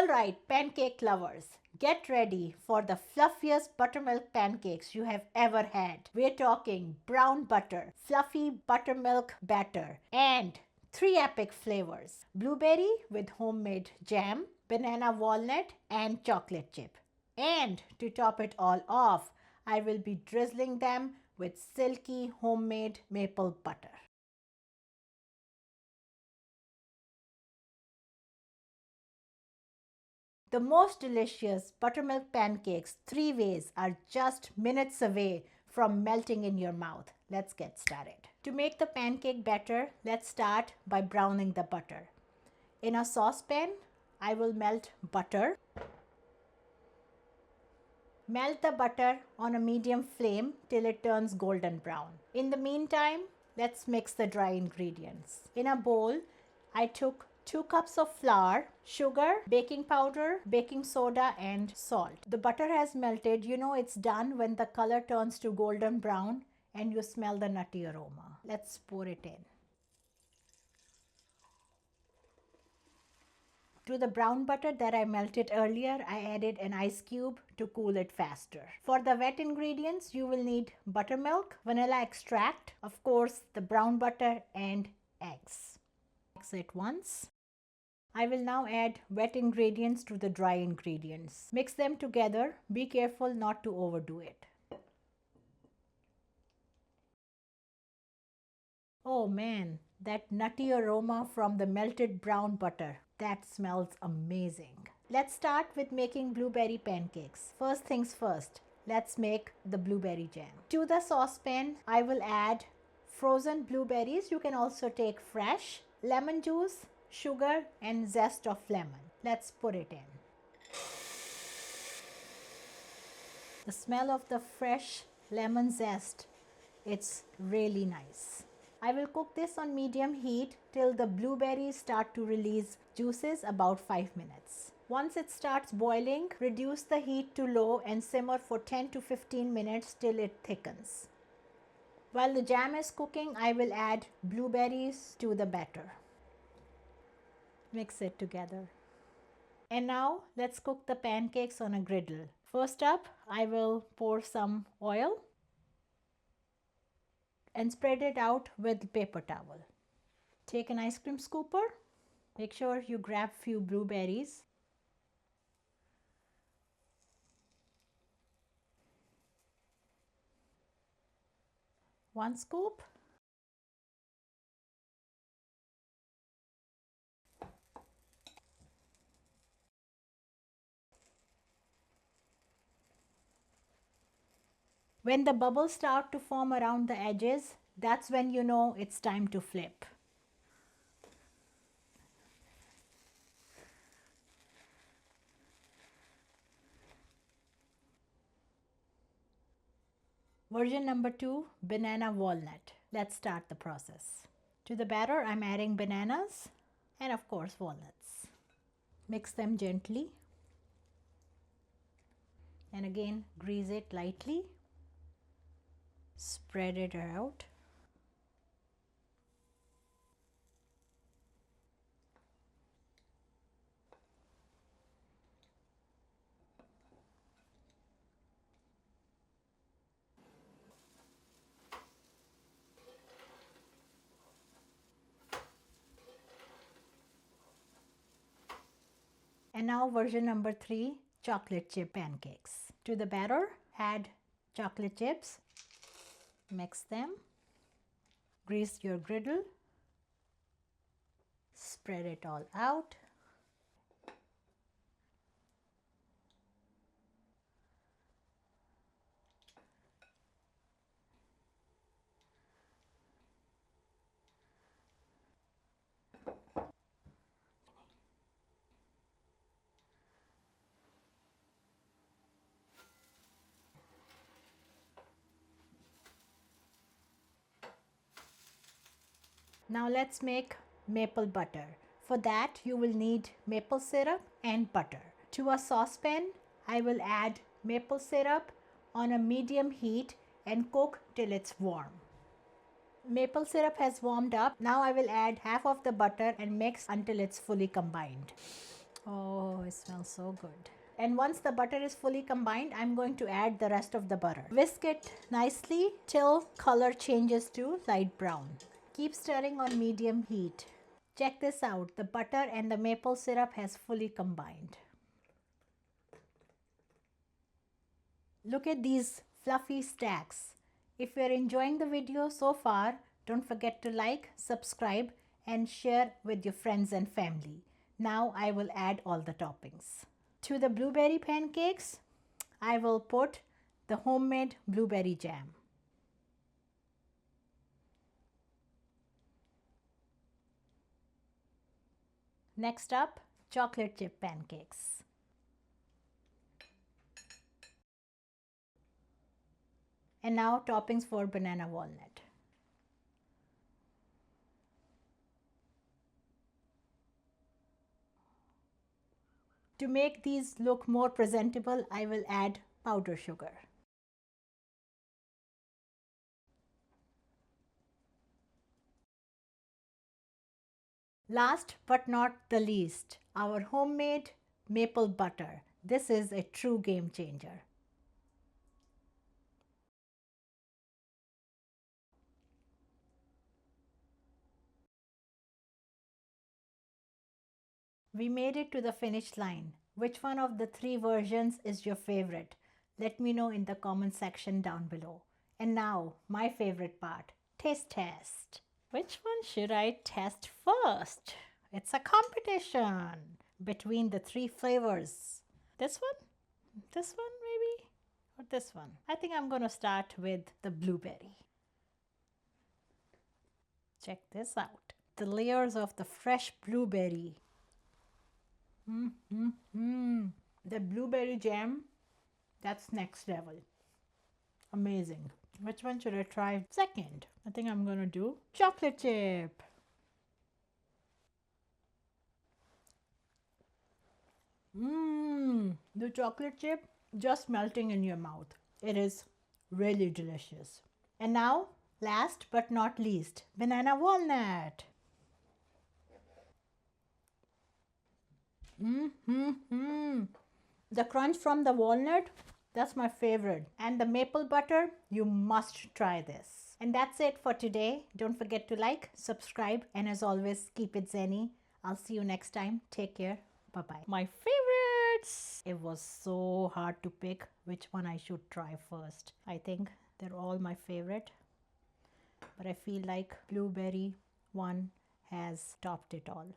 Alright, pancake lovers, get ready for the fluffiest buttermilk pancakes you have ever had. We're talking brown butter, fluffy buttermilk batter, and 3 epic flavors: blueberry with homemade jam, banana walnut, and chocolate chip. And to top it all off, I will be drizzling them with silky homemade maple butter. The most delicious buttermilk pancakes 3 ways are just minutes away from melting in your mouth. Let's get started. To make the pancake batter, let's start by browning the butter. In a saucepan, I will melt butter. Melt the butter on a medium flame till it turns golden brown. In the meantime, let's mix the dry ingredients. In a bowl, I took 2 cups of flour, sugar, baking powder, baking soda, and salt. The butter has melted. You know it's done when the color turns to golden brown and you smell the nutty aroma. Let's pour it in. To the brown butter that I melted earlier, I added an ice cube to cool it faster. For the wet ingredients, you will need buttermilk, vanilla extract, of course, the brown butter, and eggs. Mix it once. I will now add wet ingredients to the dry ingredients. Mix them together. Be careful not to overdo it. Oh man, that nutty aroma from the melted brown butter. That smells amazing. Let's start with making blueberry pancakes. First things first, let's make the blueberry jam. To the saucepan, I will add frozen blueberries. You can also take fresh, lemon juice, sugar, and zest of lemon. Let's put it in. The smell of the fresh lemon zest, it's really nice. I will cook this on medium heat till the blueberries start to release juices, about 5 minutes. Once it starts boiling, reduce the heat to low and simmer for 10 to 15 minutes till it thickens. While the jam is cooking, I will add blueberries to the batter. Mix it together. And now let's cook the pancakes on a griddle. First up, I will pour some oil and spread it out with paper towel. Take an ice cream scooper. Make sure you grab few blueberries. One scoop. When the bubbles start to form around the edges, that's when you know it's time to flip. Version number 2, banana walnut. Let's start the process. To the batter, I'm adding bananas and of course walnuts. Mix them gently and again grease it lightly. Spread it out. And now version number 3, chocolate chip pancakes. To the batter, add chocolate chips. Mix them. Grease your griddle. Spread it all out. Now let's make maple butter. For that, you will need maple syrup and butter. To a saucepan, I will add maple syrup on a medium heat and cook till it's warm. Maple syrup has warmed up. Now I will add half of the butter and mix until it's fully combined. Oh, it smells so good. And once the butter is fully combined, I'm going to add the rest of the butter. Whisk it nicely till color changes to light brown. Keep stirring on medium heat. Check this out, the butter and the maple syrup has fully combined. Look at these fluffy stacks. If you're enjoying the video so far, don't forget to like, subscribe and share with your friends and family. Now I will add all the toppings. To the blueberry pancakes, I will put the homemade blueberry jam. Next up, chocolate chip pancakes. And now toppings for banana walnut. To make these look more presentable, I will add powdered sugar. Last but not the least, our homemade maple butter. This is a true game changer. We made it to the finish line. Which one of the three versions is your favorite? Let me know in the comment section down below. And now, my favorite part, taste test. Which one should I test first? It's a competition between the three flavors. This one maybe, or this one? I think I'm gonna start with the blueberry. Check this out. The layers of the fresh blueberry. The blueberry jam, that's next level. Amazing. Which one should I try second? I think I'm gonna do chocolate chip. The chocolate chip just melting in your mouth. It is really delicious. And now, last but not least, banana walnut. The crunch from the walnut, that's my favorite. And the maple butter, you must try this. And that's it for today. Don't forget to like, subscribe, and as always, keep it zenny. I'll see you next time. Take care. Bye-bye. My favorites! It was so hard to pick which one I should try first. I think they're all my favorite. But I feel like blueberry one has topped it all.